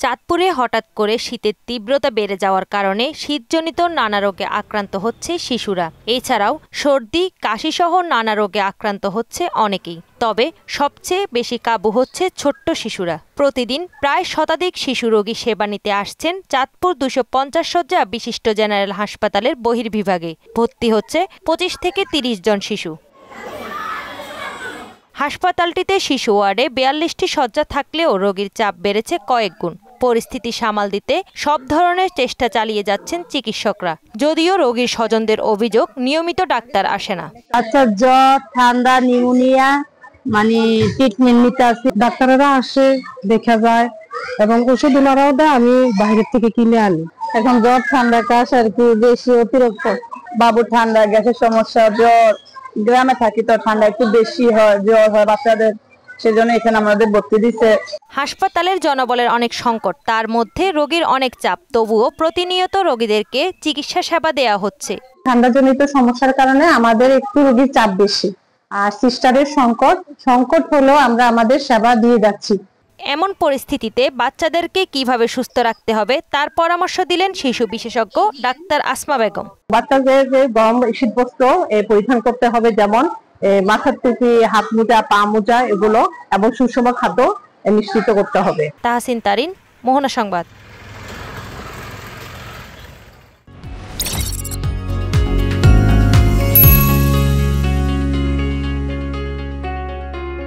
চাঁদপুরে হঠাৎ করে শীতের তীব্রতা বেড়ে যাওয়ার কারণে শীতজনিত নানা রোগে আক্রান্ত হচ্ছে শিশুরা। এছাড়াও সর্দি, কাশিসহ নানা রোগে আক্রান্ত হচ্ছে অনেকেই। তবে সবচেয়ে বেশি কাবু হচ্ছে ছোট্ট শিশুরা। প্রতিদিন প্রায় শতাধিক শিশু রোগী সেবা নিতে আসছেন চাঁদপুর 250 শয্যা বিশিষ্ট জেনারেল হাসপাতালের বহির্বিভাগে। ভর্তি হচ্ছে 25 থেকে 30 জন শিশু। হাসপাতালটিতে শিশু ওয়ার্ডে 42টি শয্যা থাকলেও রোগীর চাপ বেড়েছে কয়েক গুণ। পরিস্থিতি সামাল দিতে সব ধরনের চেষ্টা চালিয়ে যাচ্ছেন চিকিৎসকরা। যদিও রোগীর স্বজনদের অভিযোগ, নিয়মিত ডাক্তার আসে না। আচ্ছা, জ্বর, ঠান্ডা, নিউমোনিয়া ট্রিটমেন্ট নিতে আসে, ডাক্তাররা আসে, দেখা যায় এবং ওষুধ ওনারাও দেয়, আমি বাইরে থেকে কিনে আনি। এখন জ্বর, ঠান্ডা, কাশ আর কি বেশি অতিরিক্ত। বাবু ঠান্ডা, গ্যাসের সমস্যা, জ্বর, গ্রামে থাকি তো ঠান্ডা একটু বেশি হয়, জ্বর হয় বাচ্চাদের, সেজন্য এখানে আমাদের ভর্তি দিছে। হাসপাতালের জনবলের অনেক সংকট, তার মধ্যে রোগীর অনেক চাপ, তবুও প্রতিনিয়ত রোগীদেরকে চিকিৎসা সেবা দেওয়া হচ্ছে। ঠান্ডাজনিত সমস্যার কারণে আমাদের একটু রোগীর চাপ বেশি, আর সিস্টারের সংকট হলেও আমরা আমাদের সেবা দিয়ে যাচ্ছি। এমন পরিস্থিতিতে বাচ্চাদেরকে কিভাবে সুস্থ রাখতে হবে তার পরামর্শ দিলেন শিশু বিশেষজ্ঞ ডাক্তার আসমা বেগম। বাচ্চাদের গরম শীত বস্ত্র পরিধান করতে হবে, যেমন মাথার টুপি, হাত মোজা, পা মোজা এগুলো, এবং সুষম খাদ্য নিশ্চিত করতে হবে। তাহসিন তারিন, মোহনা সংবাদ।